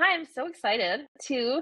I'm so excited to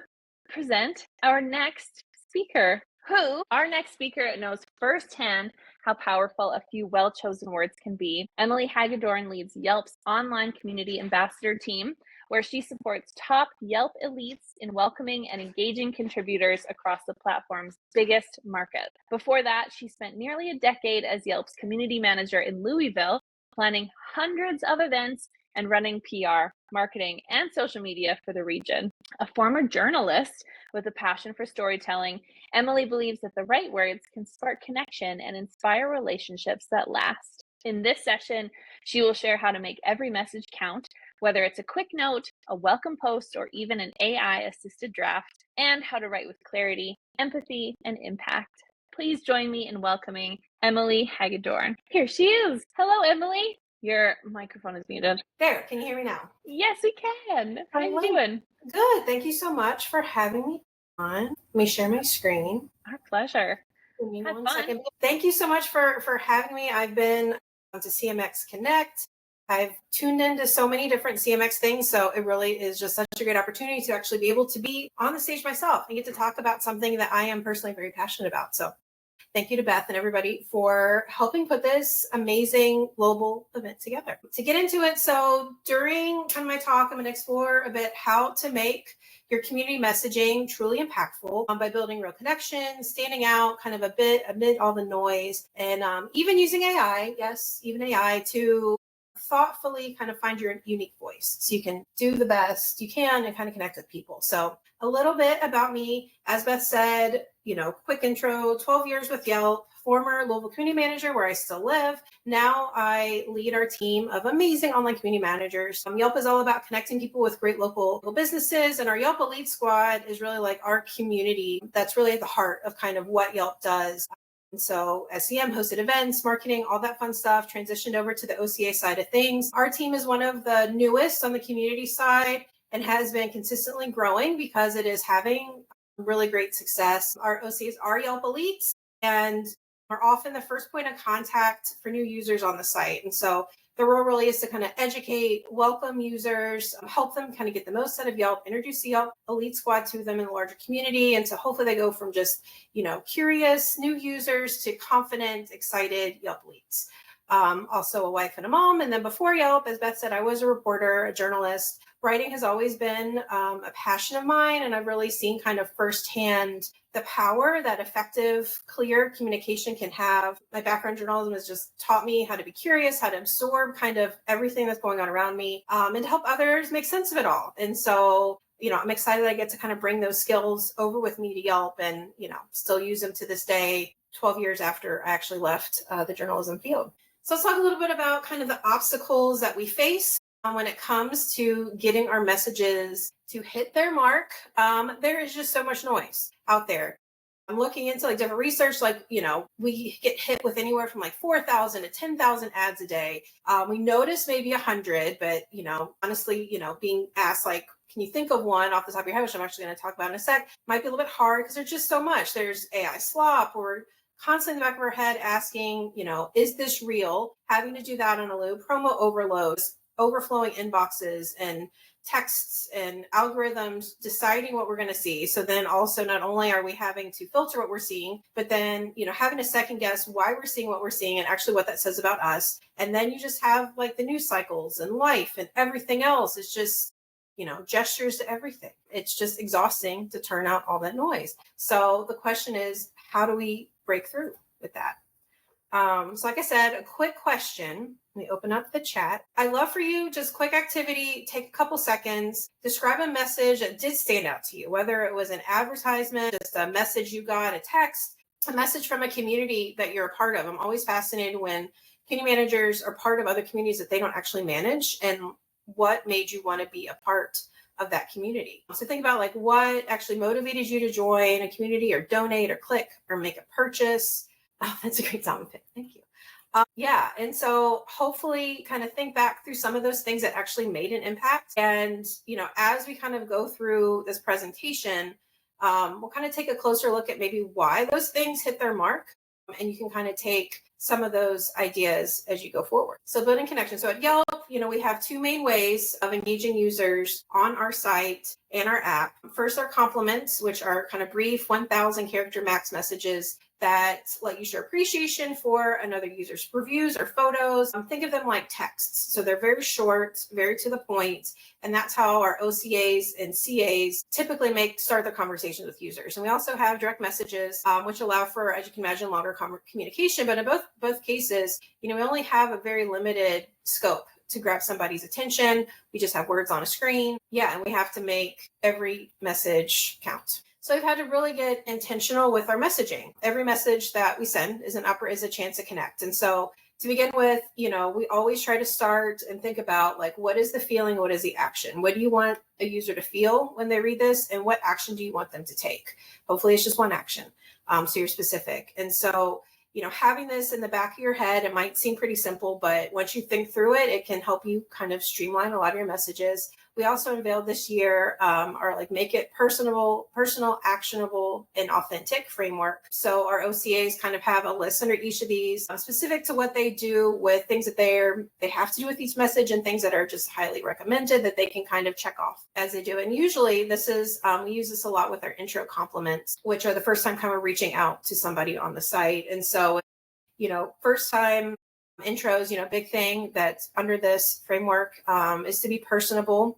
present our next speaker, who our next speaker knows firsthand how powerful a few well-chosen words can be. Emily Hagedorn leads Yelp's online community ambassador team, where she supports top Yelp elites in welcoming and engaging contributors across the platform's biggest market. Before that, she spent nearly a decade as Yelp's community manager in Louisville, planning hundreds of events and running PR, marketing, and social media for the region. A former journalist with a passion for storytelling, Emily believes that the right words can spark connection and inspire relationships that last. In this session, she will share how to make every message count, whether it's a quick note, a welcome post, or even an AI assisted draft, and how to write with clarity, empathy, and impact. Please join me in welcoming Emily Hagedorn. Here she is. Hello, Emily. Your microphone is muted. There, can you hear me now? Yes, we can. How you Hello. doing? Good. Thank you so much for having me on. Let me share my screen. Our pleasure. Give me Have one fun. second. Thank you so much for having me. I've been to CMX Connect. I've tuned into so many different CMX things, so it really is just such a great opportunity to actually be able to be on the stage myself and get to talk about something that I am personally very passionate about. So thank you to Beth and everybody for helping put this amazing global event together. To get into it, so during kind of my talk, I'm going to explore a bit how to make your community messaging truly impactful by building real connections, standing out kind of a bit amid all the noise, and even using AI, yes, even AI to thoughtfully kind of find your unique voice so you can do the best you can and kind of connect with people. So a little bit about me, as Beth said, quick intro, 12 years with Yelp, former Louisville community manager where I still live. Now I lead our team of amazing online community managers. Yelp is all about connecting people with great local businesses, and our Yelp Elite Squad is really like our community that's really at the heart of kind of what Yelp does. And so SEM, hosted events, marketing, all that fun stuff, transitioned over to the OCA side of things. Our team is one of the newest on the community side and has been consistently growing because it is having really great success. Our OCAs are Yelp elites and are often the first point of contact for new users on the site. And so the role really is to kind of educate, welcome users, help them kind of get the most out of Yelp, introduce the Yelp Elite Squad to them in the larger community. And so hopefully they go from just, curious new users to confident, excited Yelp elites. Also a wife and a mom. And then before Yelp, as Beth said, I was a reporter, a journalist. Writing has always been a passion of mine. And I've really seen kind of firsthand the power that effective, clear communication can have. My background in journalism has just taught me how to be curious, how to absorb kind of everything that's going on around me, and to help others make sense of it all. And so, I'm excited I get to kind of bring those skills over with me to Yelp and, still use them to this day, 12 years after I actually left the journalism field. So let's talk a little bit about kind of the obstacles that we face when it comes to getting our messages to hit their mark. There is just so much noise out there. I'm looking into like different research, we get hit with anywhere from like 4,000 to 10,000 ads a day. We notice maybe 100, but, honestly, being asked like, can you think of one off the top of your head, which I'm actually going to talk about in a sec, might be a little bit hard because there's just so much. There's AI slop. We're constantly in the back of our head asking, is this real? Having to do that on a loop, promo overloads, overflowing inboxes and texts and algorithms deciding what we're going to see. So then also not only are we having to filter what we're seeing, but then, having to second guess why we're seeing what we're seeing and actually what that says about us. And then you just have like the news cycles and life and everything else is just, gestures to everything. It's just exhausting to turn out all that noise. So the question is, how do we break through with that? So like I said, a quick question. Let me open up the chat. I'd love for you, just quick activity, take a couple seconds, describe a message that did stand out to you, whether it was an advertisement, just a message you got, a text, a message from a community that you're a part of. I'm always fascinated when community managers are part of other communities that they don't actually manage and what made you want to be a part of that community. So think about like what actually motivated you to join a community or donate or click or make a purchase. Oh, that's a great sound pick. Thank you. And so hopefully kind of think back through some of those things that actually made an impact. And, as we kind of go through this presentation, we'll kind of take a closer look at maybe why those things hit their mark. and you can kind of take some of those ideas as you go forward. So building connection. So at Yelp, we have two main ways of engaging users on our site and our app. First are compliments, which are kind of brief 1,000 character max messages that let you show appreciation for another user's reviews or photos. Think of them like texts. So they're very short, very to the point. And that's how our OCAs and CAs typically start their conversations with users. And we also have direct messages, which allow for, as you can imagine, longer communication. But in both cases, we only have a very limited scope to grab somebody's attention. We just have words on a screen. Yeah, and we have to make every message count. So we've had to really get intentional with our messaging. Every message that we send is a chance to connect. And so to begin with, we always try to start and think about what is the feeling? What is the action? What do you want a user to feel when they read this? And what action do you want them to take? Hopefully it's just one action. So you're specific. And so, having this in the back of your head, it might seem pretty simple, but once you think through it, it can help you kind of streamline a lot of your messages. We also unveiled this year our make it personal, actionable, and authentic framework. So our OCAs kind of have a list under each of these specific to what they do with things that they have to do with each message and things that are just highly recommended that they can kind of check off as they do. And usually this is, we use this a lot with our intro compliments, which are the first time kind of reaching out to somebody on the site. And so, first time intros, big thing that's under this framework is to be personable.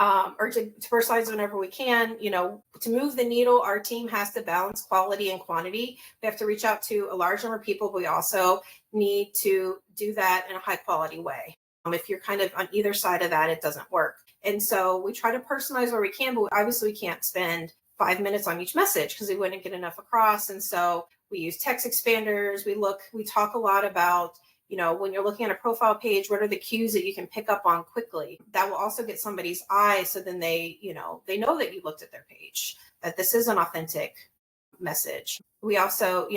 Or to personalize whenever we can. To move the needle, our team has to balance quality and quantity. We have to reach out to a large number of people, but we also need to do that in a high quality way. If you're kind of on either side of that, it doesn't work. And so we try to personalize where we can, but obviously we can't spend 5 minutes on each message because we wouldn't get enough across. And so we use text expanders. We talk a lot about when you're looking at a profile page, what are the cues that you can pick up on quickly that will also get somebody's eye? So then they know that you looked at their page, that this is an authentic message. We also,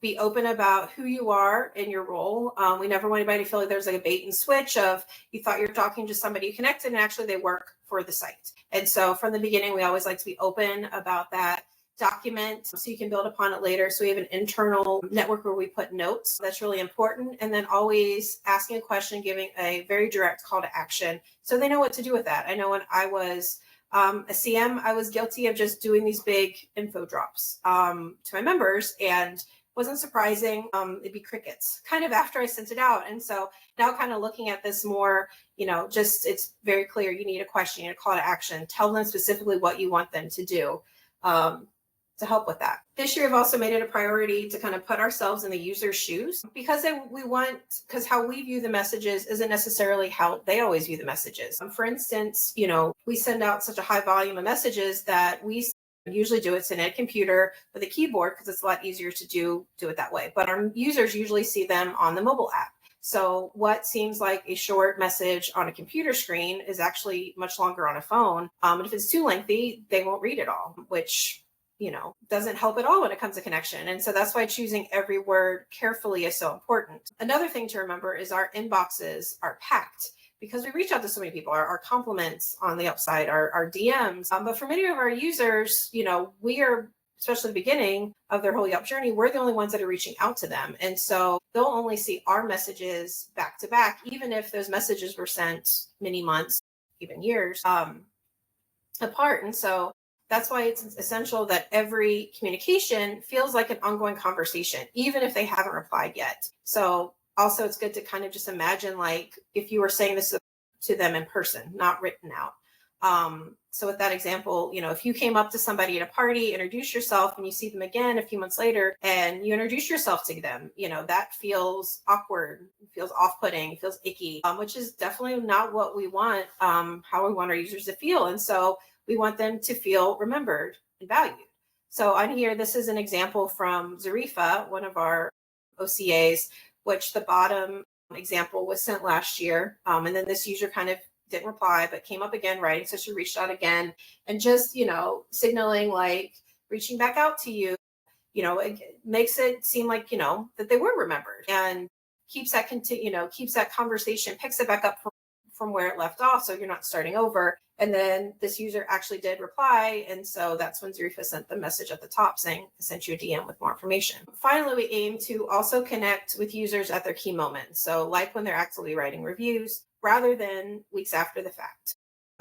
be open about who you are in your role. We never want anybody to feel like there's a bait and switch of you thought you're talking to somebody you connected and actually they work for the site. And so from the beginning, we always like to be open about that. Document so you can build upon it later. So we have an internal network where we put notes. That's really important. And then always asking a question, giving a very direct call to action so they know what to do with that. I know when I was a CM, I was guilty of just doing these big info drops to my members and wasn't surprising. It'd be crickets kind of after I sent it out. And so now kind of looking at this more, just it's very clear. You need a question, you need a call to action. Tell them specifically what you want them to do. To help with that. This year, I've also made it a priority to kind of put ourselves in the user's shoes because how we view the messages isn't necessarily how they always view the messages. For instance, we send out such a high volume of messages that we usually do it in a computer with a keyboard because it's a lot easier to do it that way. But our users usually see them on the mobile app. So what seems like a short message on a computer screen is actually much longer on a phone. And if it's too lengthy, they won't read it all, which doesn't help at all when it comes to connection. And so that's why choosing every word carefully is so important. Another thing to remember is our inboxes are packed because we reach out to so many people, our compliments on the upside, our DMs. But for many of our users, we are, especially the beginning of their whole Yelp journey, we're the only ones that are reaching out to them. And so they'll only see our messages back to back, even if those messages were sent many months, even years apart. And so that's why it's essential that every communication feels like an ongoing conversation, even if they haven't replied yet. So also it's good to kind of just imagine if you were saying this to them in person, not written out. So with that example, if you came up to somebody at a party, introduce yourself, and you see them again a few months later and you introduce yourself to them, that feels awkward, feels off-putting, feels icky, which is definitely not what we want, how we want our users to feel. And so we want them to feel remembered and valued. So on here, this is an example from Zarifa, one of our OCAs, which the bottom example was sent last year. And then this user kind of didn't reply, but came up again, writing. So she reached out again and just, signaling reaching back out to you, it makes it seem like, that they were remembered and keeps that conversation, picks it back up from where it left off, so you're not starting over. And then this user actually did reply. And so that's when Zarifa sent the message at the top saying, I sent you a DM with more information. Finally, we aim to also connect with users at their key moments. So like when they're actively writing reviews rather than weeks after the fact.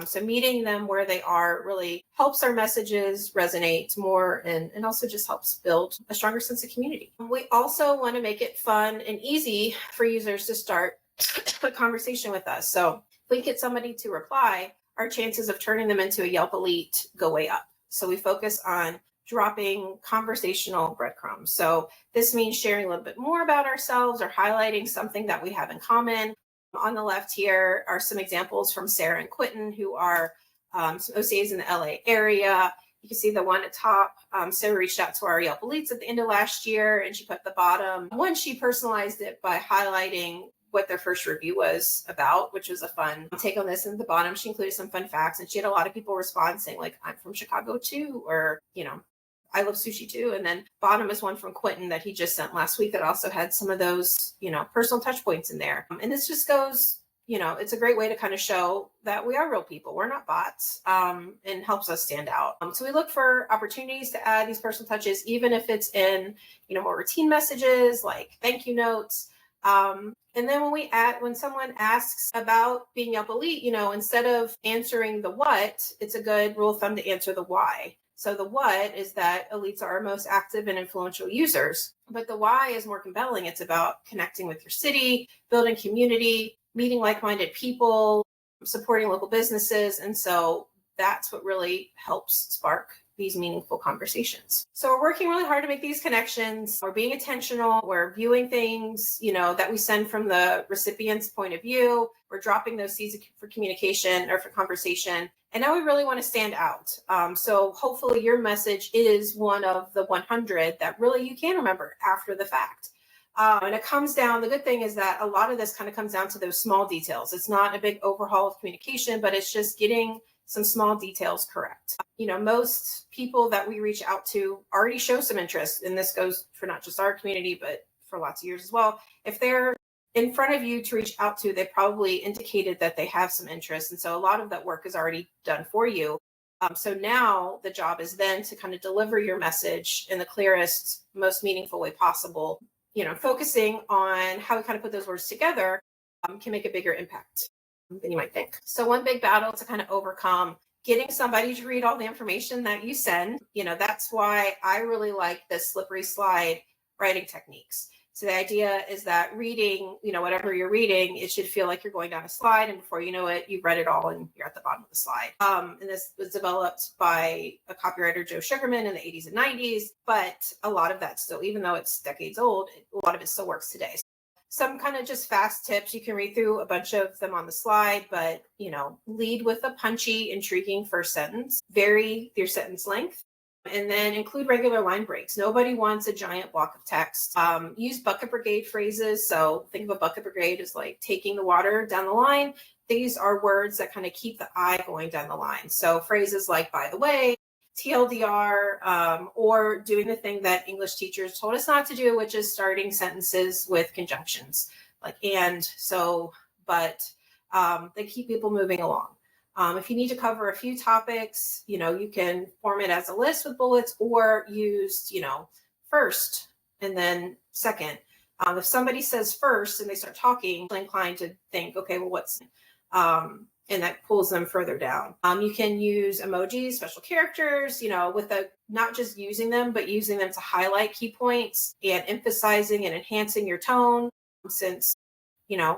So meeting them where they are really helps our messages resonate more and also just helps build a stronger sense of community. We also want to make it fun and easy for users to start a conversation with us. So if we get somebody to reply, our chances of turning them into a Yelp elite go way up. So we focus on dropping conversational breadcrumbs. So this means sharing a little bit more about ourselves or highlighting something that we have in common. On the left here are some examples from Sarah and Quentin, who are some OCAs in the LA area. You can see the one at top. Sarah reached out to our Yelp elites at the end of last year, and she put at the bottom. One, she personalized it by highlighting what their first review was about, which was a fun take on this. And at the bottom, she included some fun facts, and she had a lot of people respond saying like, I'm from Chicago too, or, I love sushi too. And then bottom is one from Quentin that he just sent last week that also had some of those, personal touch points in there. And this just goes, it's a great way to kind of show that we are real people. We're not bots, and helps us stand out. So we look for opportunities to add these personal touches, even if it's in, more routine messages like thank you notes. And then when someone asks about being Yelp Elite, instead of answering the what, it's a good rule of thumb to answer the why. So the what is that elites are our most active and influential users, but the why is more compelling. It's about connecting with your city, building community, meeting like-minded people, supporting local businesses. And so that's what really helps spark these meaningful conversations. So we're working really hard to make these connections. We're being intentional. We're viewing things, that we send from the recipient's point of view. We're dropping those seeds for communication or for conversation. And now we really want to stand out. So hopefully your message is one of the 100 that really you can remember after the fact. And it comes down, the good thing is that a lot of this kind of comes down to those small details. It's not a big overhaul of communication, but it's just getting some small details correct. Most people that we reach out to already show some interest, and this goes for not just our community, but for lots of years as well. If they're in front of you to reach out to, they probably indicated that they have some interest. And so a lot of that work is already done for you. So now the job is then to kind of deliver your message in the clearest, most meaningful way possible. Focusing on how we kind of put those words together can make a bigger impact than you might think. So one big battle to kind of overcome, getting somebody to read all the information that you send. That's why I really like the slippery slide writing techniques. So the idea is that reading, whatever you're reading, it should feel like you're going down a slide, and before you know it, you've read it all and you're at the bottom of the slide. And this was developed by a copywriter, Joe Sugarman, in the 80s and 90s, but a lot of that still, even though it's decades old, a lot of it still works today. Some kind of just fast tips. You can read through a bunch of them on the slide, but, lead with a punchy, intriguing first sentence, vary your sentence length, and then include regular line breaks. Nobody wants a giant block of text. Use bucket brigade phrases. So think of a bucket brigade as like taking the water down the line. These are words that kind of keep the eye going down the line. So phrases like, by the way, TLDR, or doing the thing that English teachers told us not to do, which is starting sentences with conjunctions like and, so, but. They keep people moving along. If you need to cover a few topics, you can form it as a list with bullets or use, first and then second. If somebody says first and they start talking, I'm inclined to think, okay, well, what's, and that pulls them further down. You can use emojis, special characters, with not just using them, but using them to highlight key points and emphasizing and enhancing your tone. Since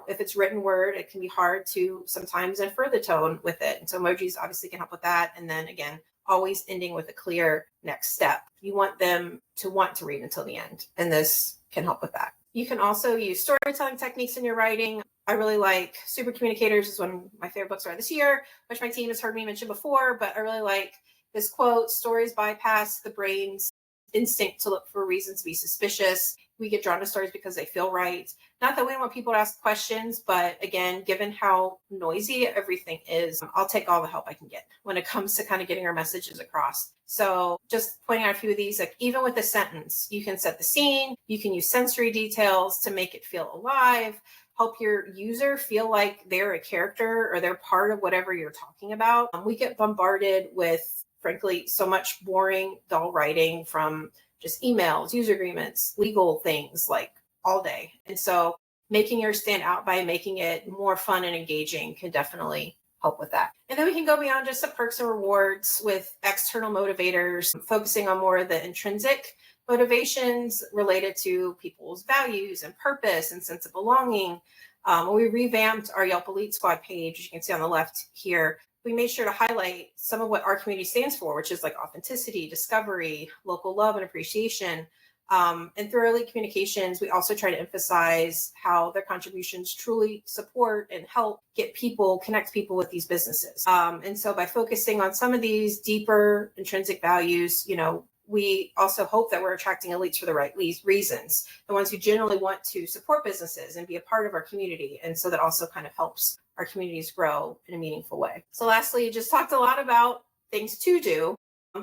if it's written word, it can be hard to sometimes infer the tone with it. And so emojis obviously can help with that. And then again, always ending with a clear next step. You want them to want to read until the end. And this can help with that. You can also use storytelling techniques in your writing. I really like Super Communicators is one of my favorite books this year, which my team has heard me mention before, but I really like this quote: stories bypass the brain's instinct to look for reasons to be suspicious. We get drawn to stories because they feel right. Not that we don't want people to ask questions, but again, given how noisy everything is, I'll take all the help I can get when it comes to kind of getting our messages across. So just pointing out a few of these, like even with a sentence, you can set the scene, you can use sensory details to make it feel alive. help your user feel like they're a character or they're part of whatever you're talking about. We get bombarded with, frankly, so much boring, dull writing from just emails, user agreements, legal things like all day. And so making yours stand out by making it more fun and engaging can definitely help with that. And then we can go beyond just the perks and rewards with external motivators, focusing on more of the intrinsic motivations related to people's values and purpose and sense of belonging. We revamped our Yelp Elite Squad page, as you can see on the left here. We made sure to highlight some of what our community stands for, which is like authenticity, discovery, local love and appreciation. And through our elite communications, we also try to emphasize how their contributions truly support and help connect people with these businesses. And so by focusing on some of these deeper intrinsic values, we also hope that we're attracting elites for the right reasons, the ones who generally want to support businesses and be a part of our community. And so that also kind of helps our communities grow in a meaningful way. So lastly, just talked a lot about things to do.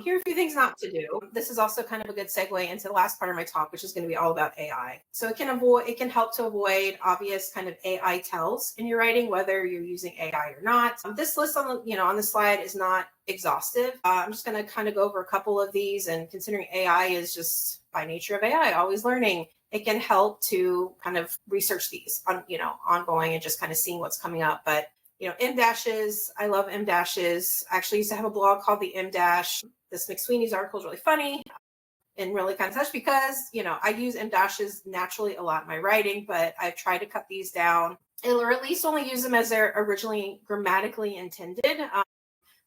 Here are a few things not to do. This is also kind of a good segue into the last part of my talk, which is going to be all about AI. So it can help to avoid obvious kind of AI tells in your writing, whether you're using AI or not. This list on the slide is not exhaustive. I'm just going to kind of go over a couple of these, and considering AI is just by nature of AI, always learning, it can help to kind of research these ongoing and just kind of seeing what's coming up. But M dashes, I love M dashes. I actually used to have a blog called the M dash. This McSweeney's article is really funny and really kind of touched because, I use M dashes naturally a lot in my writing, but I've tried to cut these down or at least only use them as they're originally grammatically intended,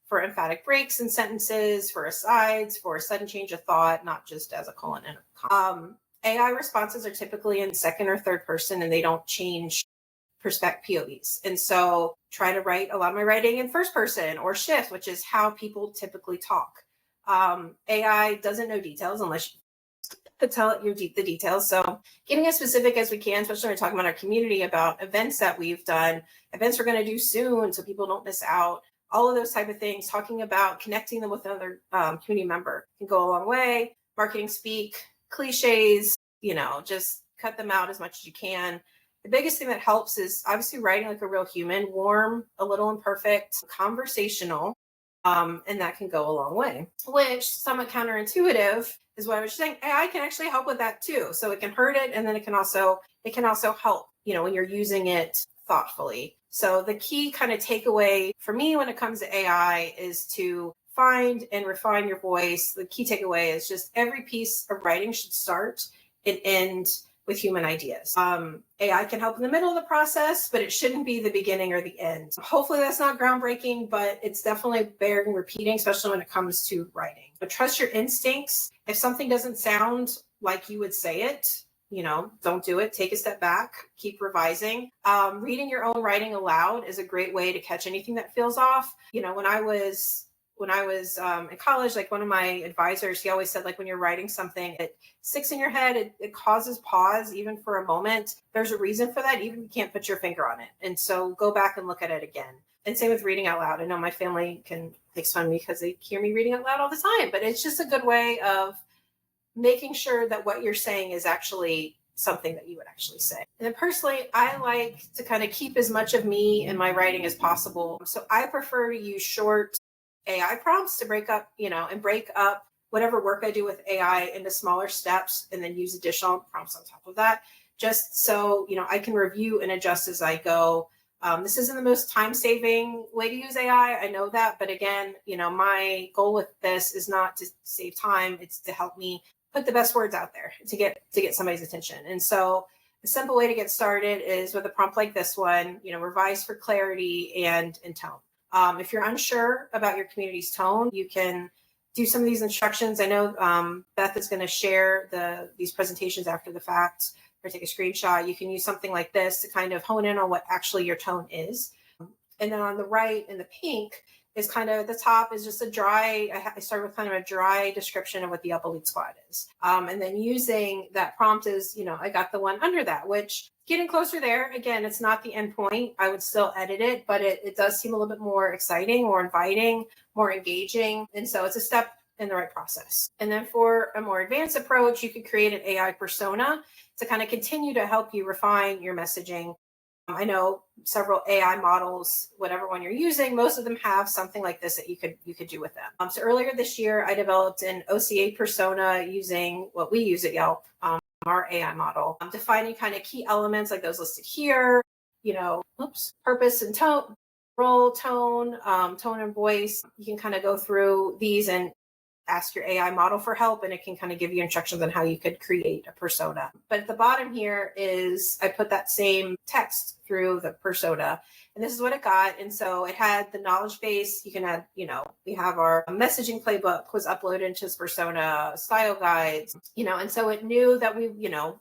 for emphatic breaks in sentences, for asides, for a sudden change of thought, not just as a colon and a comma. AI responses are typically in second or third person, and they don't change POVs. And so try to write a lot of my writing in first person or shift, which is how people typically talk. AI doesn't know details unless you tell it the details. So getting as specific as we can, especially when we're talking about our community, about events that we've done, events we're going to do soon so people don't miss out, all of those type of things, talking about connecting them with another community member can go a long way. Marketing speak, cliches, just cut them out as much as you can. The biggest thing that helps is obviously writing like a real human, warm, a little imperfect, conversational, and that can go a long way. Which, somewhat counterintuitive, is what I was saying. AI can actually help with that too. So it can hurt it, and then it can also help, when you're using it thoughtfully. So the key kind of takeaway for me when it comes to AI is to find and refine your voice. The key takeaway is just every piece of writing should start and end with human ideas. AI can help in the middle of the process, but it shouldn't be the beginning or the end. Hopefully that's not groundbreaking, but it's definitely bearing repeating, especially when it comes to writing. But trust your instincts. If something doesn't sound like you would say it, don't do it. Take a step back, keep revising. Reading your own writing aloud is a great way to catch anything that feels off. When I was in college, like one of my advisors, he always said, like, when you're writing something, it sticks in your head, it causes pause even for a moment. There's a reason for that, even if you can't put your finger on it. And so go back and look at it again. And same with reading out loud. I know my family makes fun of me because they hear me reading out loud all the time, but it's just a good way of making sure that what you're saying is actually something that you would actually say. And then personally, I like to kind of keep as much of me in my writing as possible. So I prefer to use short AI prompts to break up whatever work I do with AI into smaller steps, and then use additional prompts on top of that, just so, I can review and adjust as I go. This isn't the most time-saving way to use AI. I know that, but again, my goal with this is not to save time. It's to help me put the best words out there to get somebody's attention. And so the simple way to get started is with a prompt like this one, revise for clarity and tone. If you're unsure about your community's tone, you can do some of these instructions. I know Beth is going to share these presentations after the fact, or take a screenshot. You can use something like this to kind of hone in on what actually your tone is. And then on the right in the pink is kind of, the top is just I started with kind of a dry description of what the Up Elite Squad is. And then using that prompt is, I got the one under that, which getting closer there. Again, it's not the end point. I would still edit it, but it does seem a little bit more exciting, more inviting, more engaging. And so it's a step in the right process. And then for a more advanced approach, you could create an AI persona to kind of continue to help you refine your messaging. I know several AI models, whatever one you're using, most of them have something like this that you could do with them. So earlier this year, I developed an OCA persona using what we use at Yelp, our AI model, defining kind of key elements like those listed here, purpose and tone, role, tone, tone and voice. You can kind of go through these and ask your AI model for help, and it can kind of give you instructions on how you could create a persona. But at the bottom here is, I put that same text through the persona, and this is what it got. And so it had the knowledge base. You can add, we have our messaging playbook was uploaded into this persona, style guides, and so it knew that we,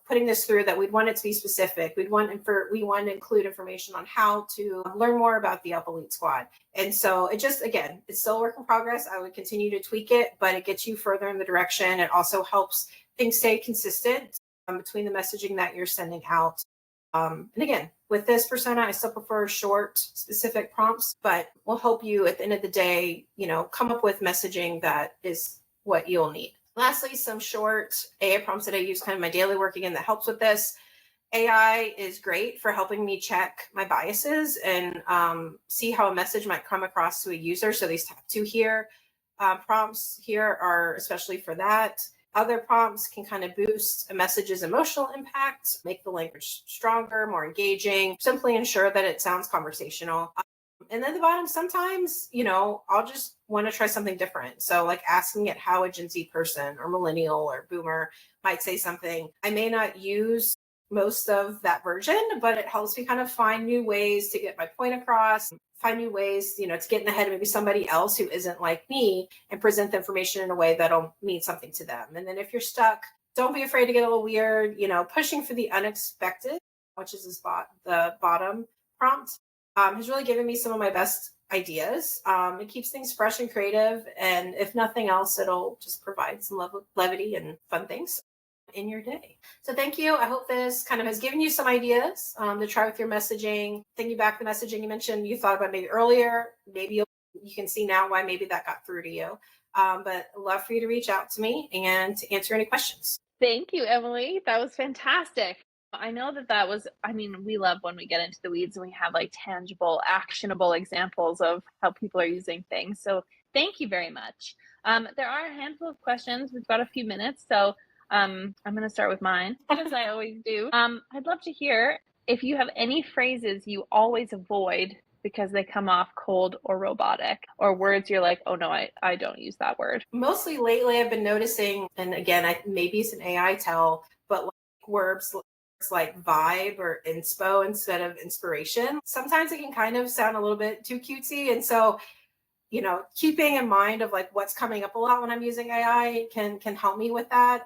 putting this through, that we'd want it to be specific. We want to include information on how to learn more about the Up Elite Squad. And so it just, again, it's still a work in progress. I would continue to tweak it, but it gets you further in the direction. It also helps things stay consistent between the messaging that you're sending out. And again, with this persona, I still prefer short, specific prompts, but will help you at the end of the day, come up with messaging that is what you'll need. Lastly, some short AI prompts that I use kind of my daily work again that helps with this. AI is great for helping me check my biases and see how a message might come across to a user. So these top two here, prompts here are especially for that. Other prompts can kind of boost a message's emotional impact, make the language stronger, more engaging, simply ensure that it sounds conversational. And then the bottom, sometimes, I'll just want to try something different. So like asking it how a Gen Z person or millennial or boomer might say something. I may not use most of that version, but it helps me kind of find new ways to get my point across, find new ways, to get in the head of maybe somebody else who isn't like me and present the information in a way that'll mean something to them. And then if you're stuck, don't be afraid to get a little weird, pushing for the unexpected, which is the bottom prompt, has really given me some of my best ideas. It keeps things fresh and creative. And if nothing else, it'll just provide some levity and fun things in your day. So thank you. I hope this kind of has given you some ideas to try with your messaging. Thinking back the messaging you mentioned, you thought about maybe earlier, maybe you can see now why maybe that got through to you. But I'd love for you to reach out to me and to answer any questions. Thank you, Emily. That was fantastic. I know that was, we love when we get into the weeds and we have like tangible, actionable examples of how people are using things. So thank you very much. There are a handful of questions. We've got a few minutes. So I'm going to start with mine, as I always do. I'd love to hear if you have any phrases you always avoid because they come off cold or robotic, or words you're like, oh no, I don't use that word. Mostly lately, I've been noticing, and again, maybe it's an AI tell, but like words like vibe or inspo instead of inspiration. Sometimes it can kind of sound a little bit too cutesy. And so, keeping in mind of like what's coming up a lot when I'm using AI can help me with that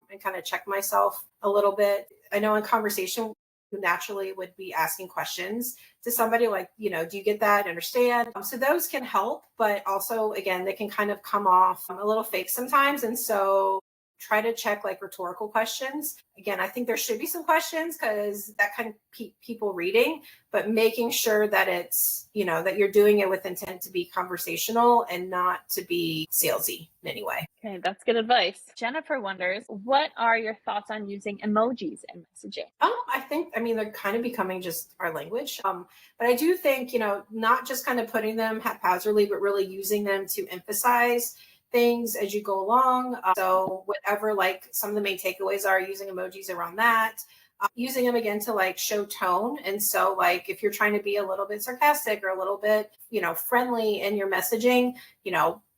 and kind of check myself a little bit. I know in conversation, you naturally would be asking questions to somebody like, do you get that? Understand? So those can help, but also, again, they can kind of come off a little fake sometimes. And so try to check like rhetorical questions. Again, I think there should be some questions because that kind of keep people reading, but making sure that it's, that you're doing it with intent to be conversational and not to be salesy in any way. Okay, that's good advice. Jennifer wonders, what are your thoughts on using emojis in messaging? I think, they're kind of becoming just our language. But I do think, not just kind of putting them haphazardly, but really using them to emphasize things as you go along. So whatever, like some of the main takeaways are, using emojis around that, using them again to like show tone. And so like, if you're trying to be a little bit sarcastic or a little bit, friendly in your messaging,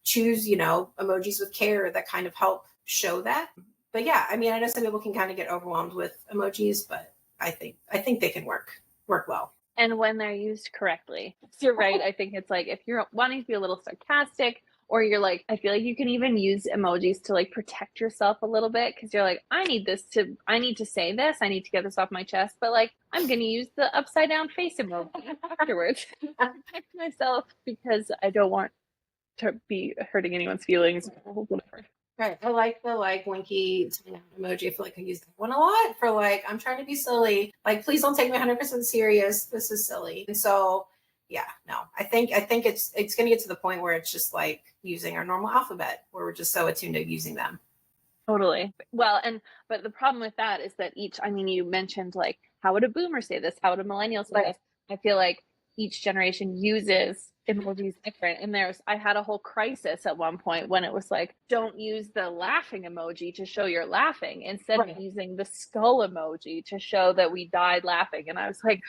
choose, emojis with care that kind of help show that. But yeah, I know some people can kind of get overwhelmed with emojis, but I think they can work well. And when they're used correctly. You're right. I think it's like, if you're wanting to be a little sarcastic, or you're like, I feel like you can even use emojis to like protect yourself a little bit, because you're like, I need to say this, I need to get this off my chest, but like, I'm going to use the upside down face emoji afterwards to protect myself because I don't want to be hurting anyone's feelings or whatever. Right. I like the like winky emoji. I feel like I use that one a lot for like, I'm trying to be silly. Like, please don't take me 100% serious. This is silly. And so, yeah, no, I think it's going to get to the point where it's just like using our normal alphabet, where we're just so attuned to using them. Totally. Well, but the problem with that is that I mean, you mentioned like, how would a boomer say this? How would a millennial say Right. this? I feel like each generation uses emojis different. And I had a whole crisis at one point when it was like, don't use the laughing emoji to show you're laughing, instead of Right. using the skull emoji to show that we died laughing. And I was like,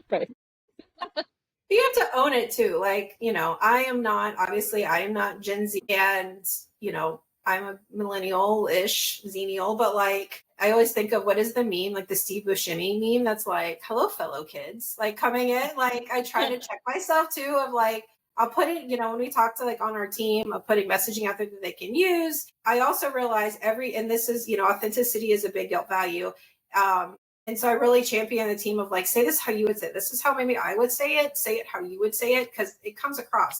right. You have to own it too. Like, I am not, obviously, I am not Gen Z, and, I'm a millennial-ish, Xennial, but like, I always think of what is the meme, like the Steve Buscemi meme that's like, hello, fellow kids, like coming in. Like, I try to check myself too, of like, I'll put it, when we talk to like on our team of putting messaging out there that they can use. I also realize and this is, authenticity is a big value. And so I really champion the team of like, say this how you would say it. This is how maybe I would say it how you would say it, because it comes across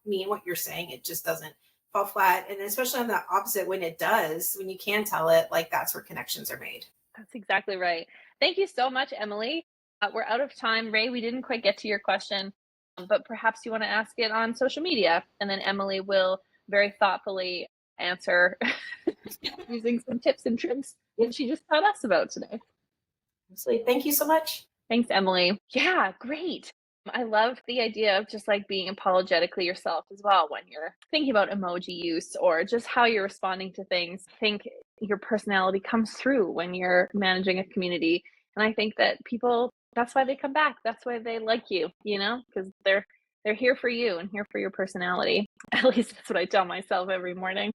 mean what you're saying. It just doesn't fall flat. And especially on the opposite, when it does, when you can tell it, like that's where connections are made. That's exactly right. Thank you so much, Emily. We're out of time. Ray, we didn't quite get to your question, but perhaps you want to ask it on social media, and then Emily will very thoughtfully answer using some tips and tricks that she just taught us about today. Absolutely. Thank you so much. Thanks, Emily. Yeah, great. I love the idea of just like being apologetically yourself as well when you're thinking about emoji use or just how you're responding to things. I think your personality comes through when you're managing a community. And I think that that's why they come back. That's why they like you, because they're here for you and here for your personality. At least that's what I tell myself every morning.